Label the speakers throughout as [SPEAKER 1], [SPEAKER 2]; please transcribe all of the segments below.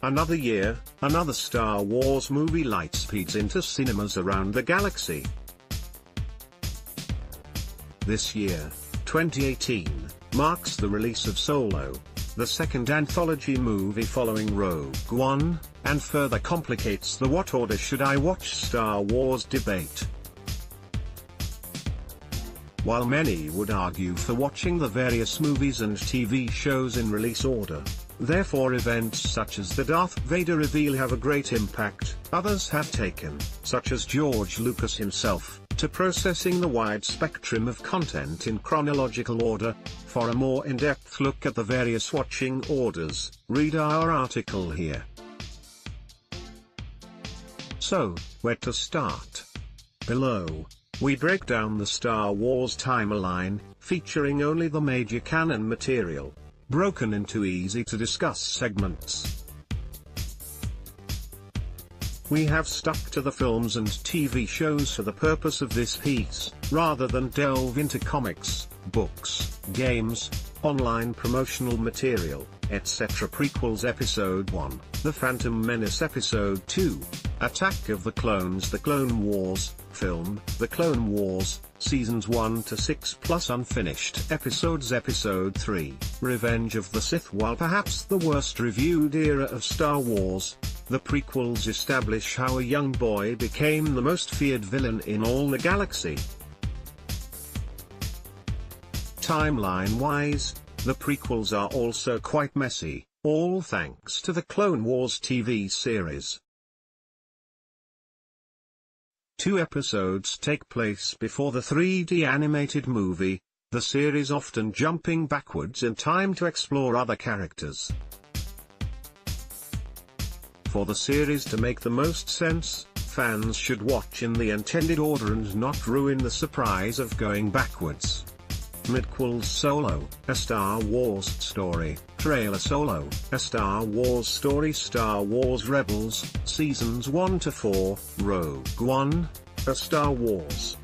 [SPEAKER 1] Another year, another Star Wars movie lightspeeds into cinemas around the galaxy. This year, 2018, marks the release of Solo, the second anthology movie following Rogue One, and further complicates the what order should I watch Star Wars debate. While many would argue for watching the various movies and TV shows in release order, therefore events such as the Darth Vader reveal have a great impact, others have taken, such as George Lucas himself, to processing the wide spectrum of content in chronological order. For a more in-depth look at the various watching orders, read our article here. So, where to start? Below, we break down the Star Wars timeline, featuring only the major canon material, broken into easy-to-discuss segments. We have stuck to the films and TV shows for the purpose of this piece, rather than delve into comics, books, games, online promotional material, etc. Prequels Episode 1, The Phantom Menace Episode 2, Attack of the Clones, The Clone Wars, Film, The Clone Wars, Seasons 1 to 6 plus unfinished episodes. Episode 3, Revenge of the Sith. While perhaps the worst reviewed era of Star Wars, the prequels establish how a young boy became the most feared villain in all the galaxy. Timeline-wise, the prequels are also quite messy, all thanks to the Clone Wars TV series. 2 episodes take place before the 3D animated movie, the series often jumping backwards in time to explore other characters. For the series to make the most sense, fans should watch in the intended order and not ruin the surprise of going backwards. Midquels Solo, A Star Wars Story, Trailer Solo, A Star Wars Story, Star Wars Rebels, Seasons 1 to 4, Rogue One, A Star Wars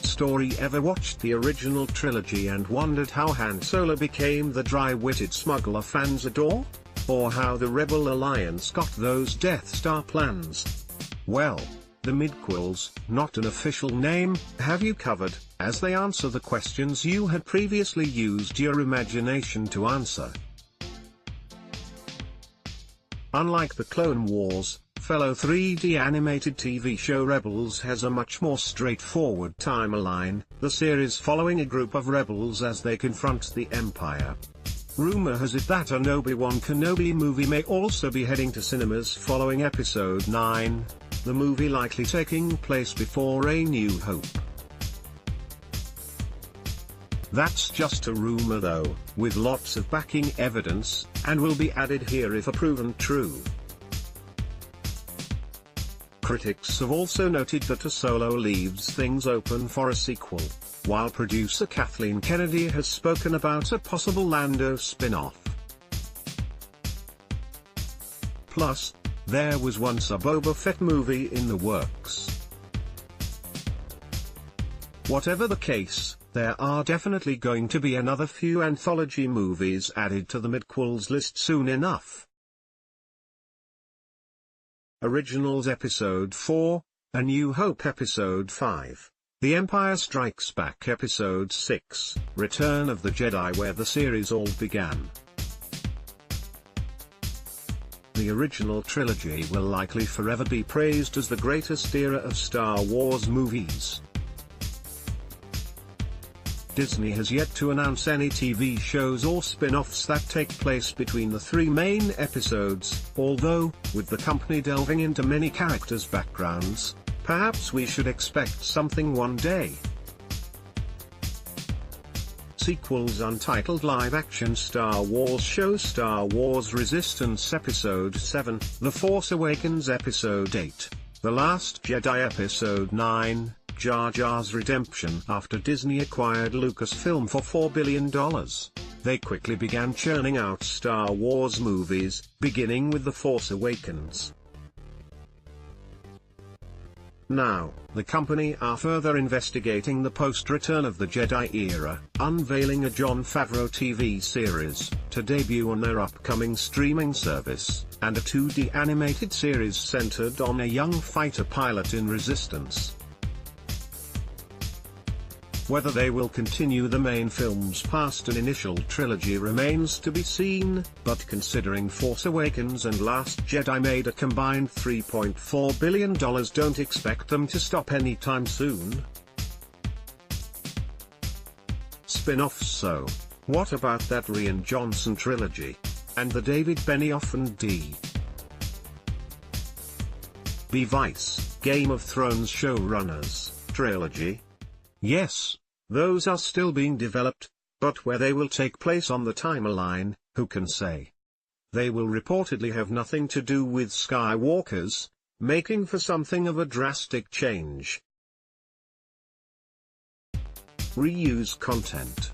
[SPEAKER 1] Story. Ever watched the original trilogy and wondered how Han Solo became the dry-witted smuggler fans adore? Or how the Rebel Alliance got those Death Star plans? Well, the midquels, not an official name, have you covered, as they answer the questions you had previously used your imagination to answer. Unlike the Clone Wars, fellow 3D animated TV show Rebels has a much more straightforward timeline, the series following a group of rebels as they confront the Empire. Rumor has it that an Obi-Wan Kenobi movie may also be heading to cinemas following Episode 9, the movie likely taking place before A New Hope. That's just a rumor though, with lots of backing evidence, and will be added here if proven true. Critics have also noted that A Solo leaves things open for a sequel, while producer Kathleen Kennedy has spoken about a possible Lando spin-off. Plus, there was once a Boba Fett movie in the works. Whatever the case, there are definitely going to be another few anthology movies added to the midquels list soon enough. Originals Episode 4, A New Hope Episode 5, The Empire Strikes Back Episode 6, Return of the Jedi, where the series all began. The original trilogy will likely forever be praised as the greatest era of Star Wars movies. Disney has yet to announce any TV shows or spin-offs that take place between the 3 main episodes, although, with the company delving into many characters' backgrounds, perhaps we should expect something one day. Sequels: untitled live-action Star Wars show, Star Wars Resistance Episode 7, The Force Awakens Episode 8, The Last Jedi Episode 9, Jar Jar's redemption. After Disney acquired Lucasfilm for $4 billion, they quickly began churning out Star Wars movies, beginning with The Force Awakens. Now, the company are further investigating the post-Return of the Jedi era, unveiling a Jon Favreau TV series, to debut on their upcoming streaming service, and a 2D animated series centered on a young fighter pilot in Resistance. Whether they will continue the main films past an initial trilogy remains to be seen, but considering Force Awakens and Last Jedi made a combined $3.4 billion, don't expect them to stop anytime soon. Spin-offs. So, what about that Rian Johnson trilogy? And the David Benioff and D. B. Weiss, Game of Thrones showrunners, trilogy? Yes, those are still being developed, but where they will take place on the timeline, who can say? They will reportedly have nothing to do with Skywalkers, making for something of a drastic change. Reuse content.